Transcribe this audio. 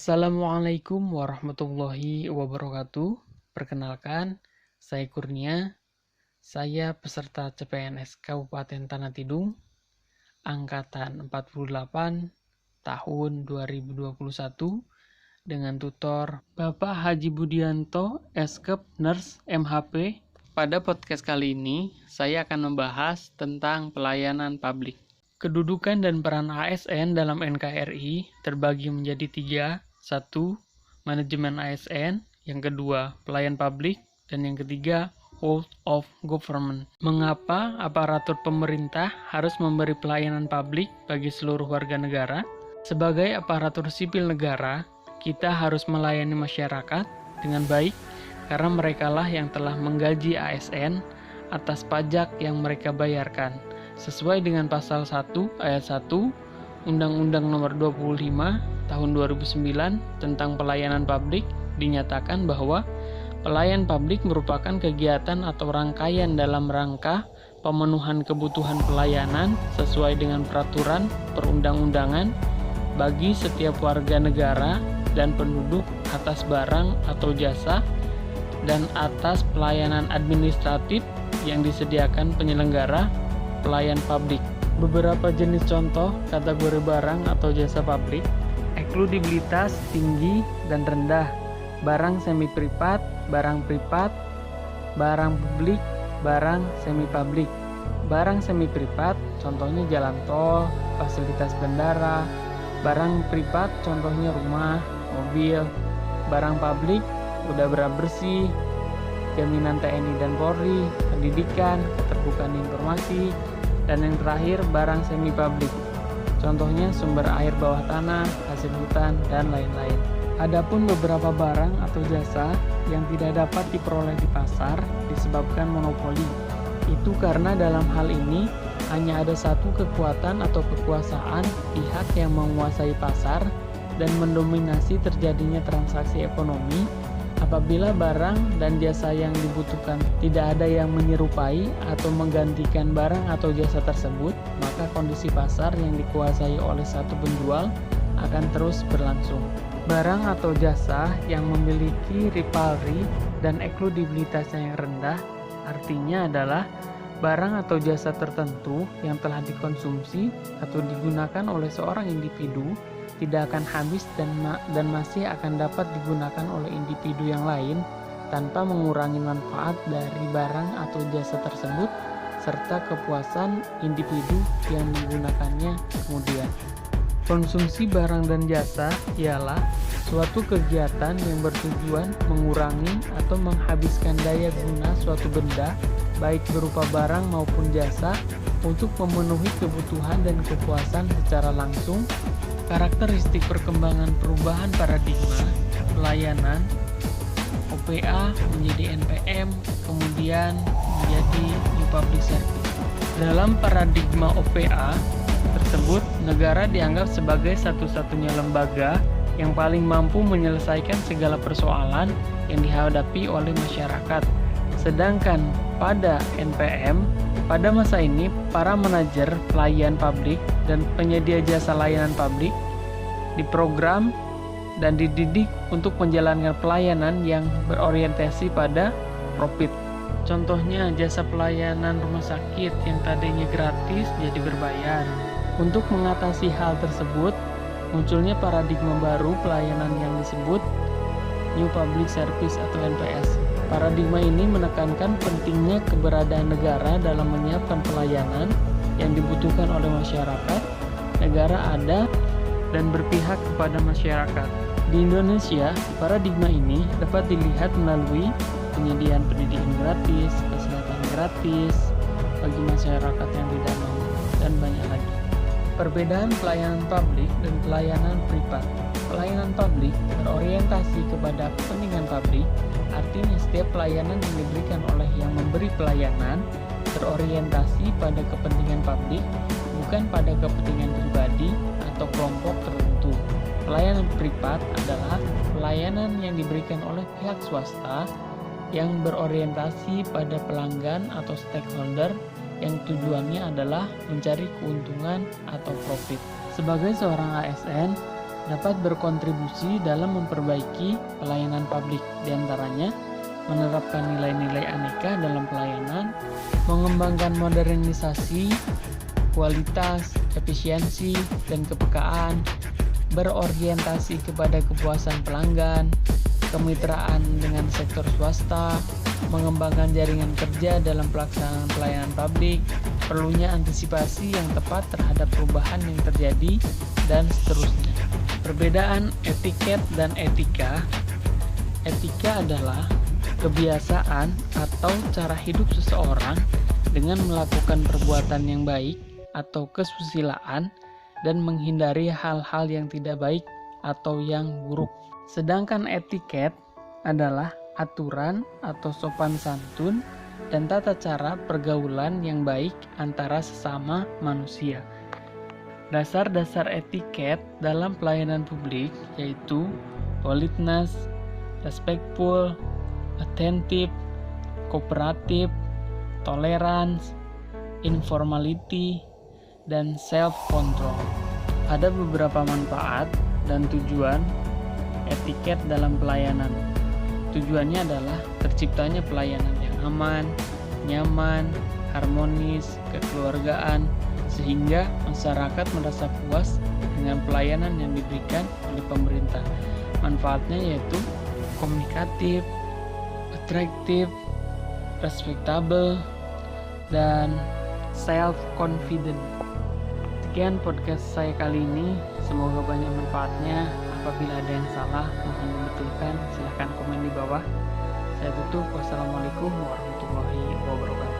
Assalamualaikum warahmatullahi wabarakatuh. Perkenalkan, saya Kurnia. Saya peserta CPNS Kabupaten Tanah Tidung, angkatan 48 tahun 2021 dengan tutor Bapak Haji Budianto, Eskep Nurse MHP. Pada podcast kali ini, saya akan membahas tentang pelayanan publik. Kedudukan dan peran ASN dalam NKRI terbagi menjadi 3. 1. Manajemen ASN. Yang kedua, pelayan publik. Dan yang ketiga, whole of government. Mengapa aparatur pemerintah harus memberi pelayanan publik bagi seluruh warga negara? Sebagai aparatur sipil negara, kita harus melayani masyarakat dengan baik karena merekalah yang telah menggaji ASN atas pajak yang mereka bayarkan. Sesuai dengan pasal 1 ayat 1 Undang-Undang Nomor 25 Tahun 2009 tentang pelayanan publik dinyatakan bahwa pelayan publik merupakan kegiatan atau rangkaian dalam rangka pemenuhan kebutuhan pelayanan sesuai dengan peraturan perundang-undangan bagi setiap warga negara dan penduduk atas barang atau jasa dan atas pelayanan administratif yang disediakan penyelenggara pelayan publik. Beberapa jenis contoh kategori barang atau jasa publik: eksklusivitas tinggi dan rendah, barang semi privat, barang privat, barang publik, barang semi publik. Barang semi privat contohnya jalan tol, fasilitas bandara. Barang privat contohnya rumah, mobil. Barang publik udara bersih, jaminan TNI dan Polri, pendidikan, keterbukaan informasi. Dan yang terakhir, barang semi publik. Contohnya sumber air bawah tanah, hasil hutan, dan lain-lain. Adapun beberapa barang atau jasa yang tidak dapat diperoleh di pasar disebabkan monopoli. Itu karena dalam hal ini hanya ada satu kekuatan atau kekuasaan pihak yang menguasai pasar dan mendominasi terjadinya transaksi ekonomi. Apabila barang dan jasa yang dibutuhkan tidak ada yang menyerupai atau menggantikan barang atau jasa tersebut, maka kondisi pasar yang dikuasai oleh satu penjual akan terus berlangsung. Barang atau jasa yang memiliki rivalry dan eksklusivitasnya yang rendah artinya adalah barang atau jasa tertentu yang telah dikonsumsi atau digunakan oleh seorang individu tidak akan habis dan masih akan dapat digunakan oleh individu yang lain tanpa mengurangi manfaat dari barang atau jasa tersebut serta kepuasan individu yang menggunakannya kemudian. Konsumsi barang dan jasa ialah suatu kegiatan yang bertujuan mengurangi atau menghabiskan daya guna suatu benda, baik berupa barang maupun jasa, untuk memenuhi kebutuhan dan kepuasan secara langsung. Karakteristik perkembangan perubahan paradigma pelayanan OPA menjadi NPM, kemudian menjadi New Public Service. Dalam paradigma OPA tersebut, negara dianggap sebagai satu-satunya lembaga yang paling mampu menyelesaikan segala persoalan yang dihadapi oleh masyarakat. Sedangkan pada NPM, pada masa ini, para manajer pelayan publik dan penyedia jasa layanan publik diprogram dan dididik untuk menjalankan pelayanan yang berorientasi pada profit. Contohnya jasa pelayanan rumah sakit yang tadinya gratis jadi berbayar. Untuk mengatasi hal tersebut, munculnya paradigma baru pelayanan yang disebut New Public Service atau NPS. Paradigma ini menekankan pentingnya keberadaan negara dalam menyiapkan pelayanan yang dibutuhkan oleh masyarakat. Negara ada dan berpihak kepada masyarakat. Di Indonesia, paradigma ini dapat dilihat melalui penyediaan pendidikan gratis, kesehatan gratis bagi masyarakat yang tidak mampu, dan banyak lagi. Perbedaan pelayanan publik dan pelayanan privat. Pelayanan publik berorientasi kepada kepentingan publik, artinya setiap pelayanan yang diberikan oleh yang memberi pelayanan berorientasi pada kepentingan publik, bukan pada kepentingan pribadi atau kelompok tertentu. Pelayanan privat adalah pelayanan yang diberikan oleh pihak swasta yang berorientasi pada pelanggan atau stakeholder yang tujuannya adalah mencari keuntungan atau profit. Sebagai seorang ASN, dapat berkontribusi dalam memperbaiki pelayanan publik, diantaranya menerapkan nilai-nilai aneka dalam pelayanan, mengembangkan modernisasi, kualitas, efisiensi, dan kepekaan, berorientasi kepada kepuasan pelanggan, kemitraan dengan sektor swasta, mengembangkan jaringan kerja dalam pelaksanaan pelayanan publik, perlunya antisipasi yang tepat terhadap perubahan yang terjadi, dan seterusnya. Perbedaan etiket dan etika. Etika adalah kebiasaan atau cara hidup seseorang dengan melakukan perbuatan yang baik atau kesusilaan dan menghindari hal-hal yang tidak baik atau yang buruk. Sedangkan etiket adalah aturan atau sopan santun dan tata cara pergaulan yang baik antara sesama manusia. Dasar-dasar etiket dalam pelayanan publik yaitu politeness, respectful, attentive, kooperatif, tolerance, informality, dan self-control. Ada beberapa manfaat dan tujuan etiket dalam pelayanan. Tujuannya adalah terciptanya pelayanan yang aman, nyaman, harmonis, kekeluargaan, sehingga masyarakat merasa puas dengan pelayanan yang diberikan oleh pemerintah. Manfaatnya yaitu komunikatif, atraktif, respectable, dan self-confident. Sekian podcast saya kali ini, semoga banyak manfaatnya. Apabila ada yang salah, mohon dibetulkan, silahkan komen di bawah. Saya tutup, wassalamualaikum warahmatullahi wabarakatuh.